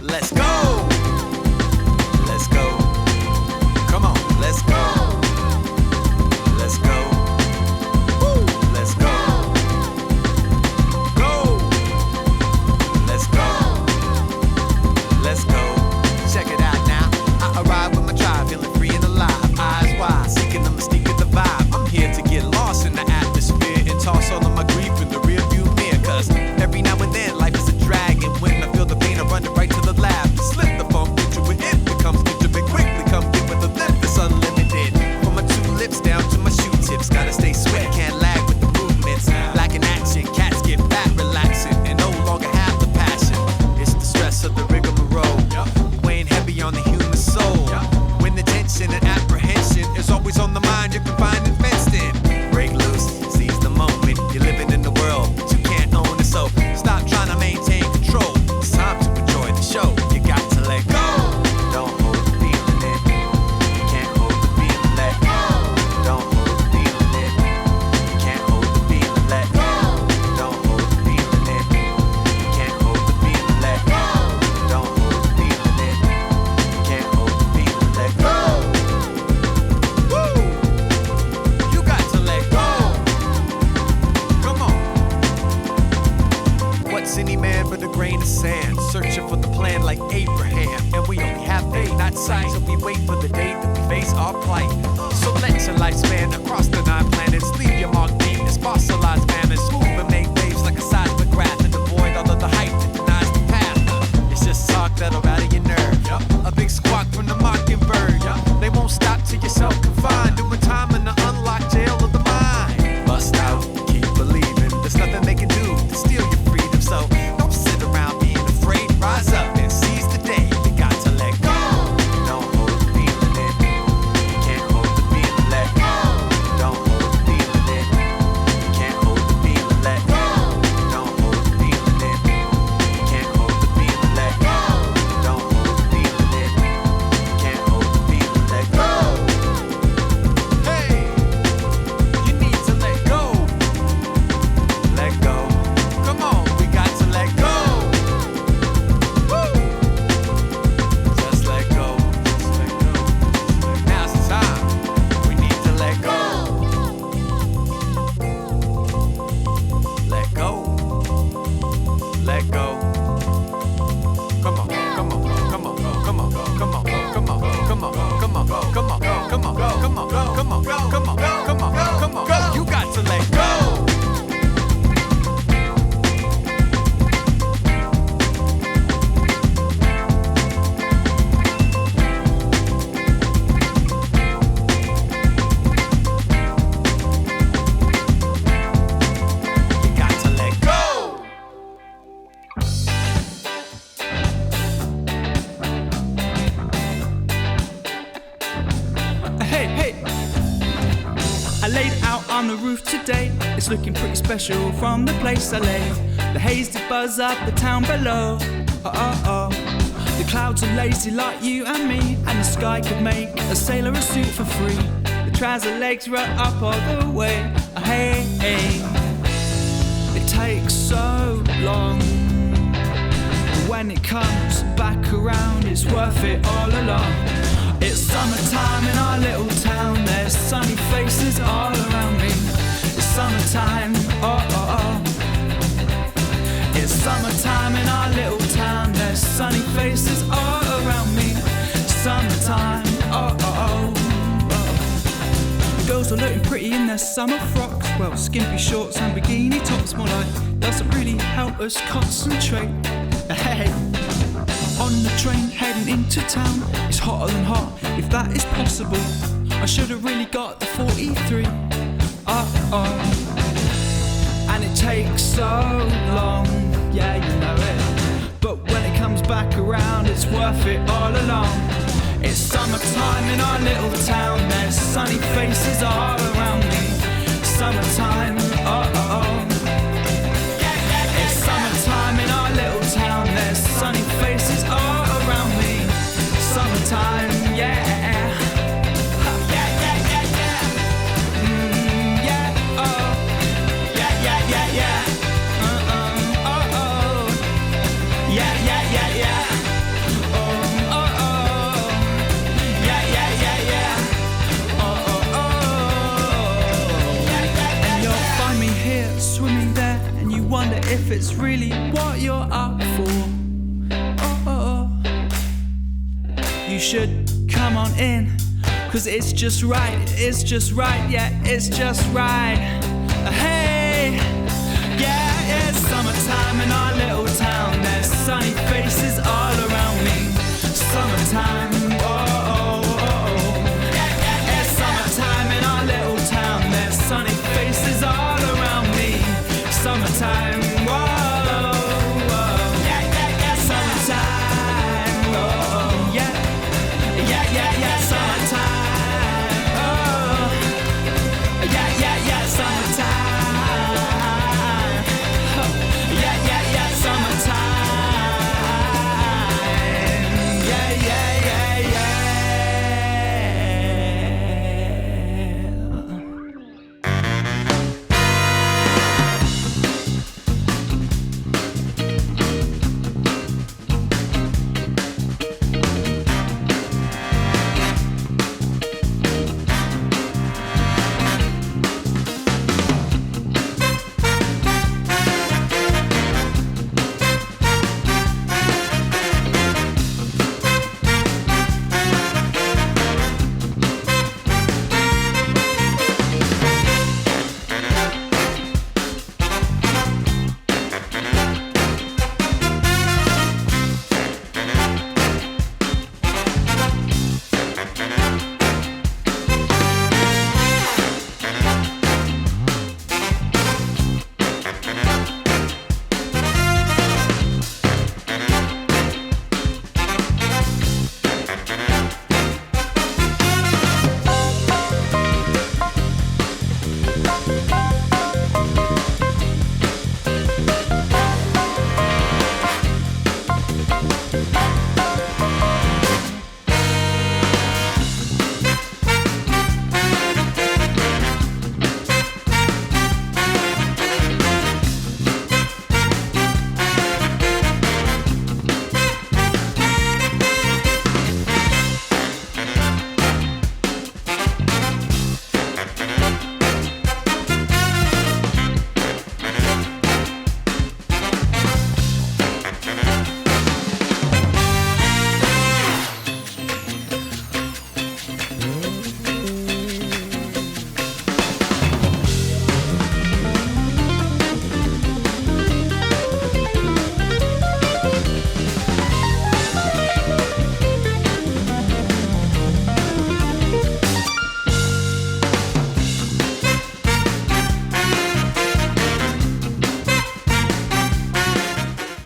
Let's go. Let's go. Come on, let's go. Let's go. Woo. Let's go. Go. Let's go. Let's go. Check it out now. I arrive with my tribe, feeling free and alive. Eyes wide, seeking the mystique of the vibe. I'm here to get lost in the atmosphere and toss all of my grief in the rearview mirror. Cause every now and then life is a drag, and when I feel the pain I run it right to the lab to slip the funk into it. It becomes intimate. Quickly come get with the lift. It's unlimited. From my two lips down to my shoe tips. Gotta stay sweaty, can't lag with the movements. Lacking action, cats get fat, relaxing, and no longer have the passion. It's the stress of the rigmarole, weighing heavy on the human soul. When the tension and apprehension is always on the mind, you're confined and fenced in. Break loose, seize the moment. You're living in the world, but you can't own it. So stop trying to maintain control. It's time to enjoy the show. You got to let go. Don't hold the feeling in. Can't hold the feeling. Let go. Don't hold the feeling in. Can't hold the feeling. Let go. Don't hold the feeling in. Can't hold the feeling. Let go. Don't hold the feeling in. Can't hold the feeling. Let go. Woo! You got to let go. Come on. What's any man but a grain of sand, searching for the plan like Abraham? And we only have faith, not sight, so we wait for the day that we face our plight. So let your lifespan across the 9 planets, leave your mark deep as fossilized mammoths. Smooth and make waves like a seismic graph, and avoid all of the hype that denies the path. It's just talk that'll rattle your nerve. A big squawk from the mockingbird. They won't stop till you're self-confined, doing time in the unlocked jail of the mind. Bust out, keep believing. There's nothing they can do to steal your freedom. So don't sit around being afraid. Rise up and seize the day. You got to let go. Don't hold the feeling in. Can't hold the feeling. Let go. Don't hold the feeling in. Can't hold the feeling. Let go. Don't hold the feeling in. Can't hold the feeling. Let go. Don't hold the feeling in. Can't hold the feeling. Let go. Hey, you need to let go. Let go. Come on, we got to let go. Woo! Just let go. Just let go. Now's the time. We need to let go. Let go. Let go. Come on, come on, come on, come on, come on, come on, come on, come on, come on, come on, come on, come on, come on, come on, come on, come on, go. You got to let go. You got to let go. Hey, hey! I laid out on the roof today. It's looking pretty special from the place I lay. The haze did buzz up the town below. Oh, oh, oh. The clouds are lazy like you and me, and the sky could make a sailor a suit for free. The trouser legs right up all the way. Oh, hey, hey. It takes so long. When it comes back around, it's worth it all along. It's summertime in our little town. There's sunny faces all around me. It's summertime, oh, oh, oh. It's summertime in our little town. There's sunny faces all around me. Summertime, oh, oh, oh, oh. The girls are looking pretty in their summer frocks. Well, skimpy shorts and bikini tops, more like. Doesn't really help us concentrate. Hey, on the train heading into town, it's hotter than hot, if that is possible. I should have really got the 43. Oh, and it takes so long, yeah, you know it. But when it comes back around, it's worth it all along. It's summertime in our little town. There's sunny faces all around me. Summertime, oh, oh, oh. It's summertime in our little town. There's sunny faces all around me. Summertime, yeah. Yeah, yeah, yeah, yeah. Yeah, oh. Yeah, yeah, yeah, yeah. Oh, oh. Yeah, yeah, yeah, yeah. if it's really what you're up for. You should come on in, 'cause it's just right, yeah, it's just right. Hey, yeah, it's summertime and I live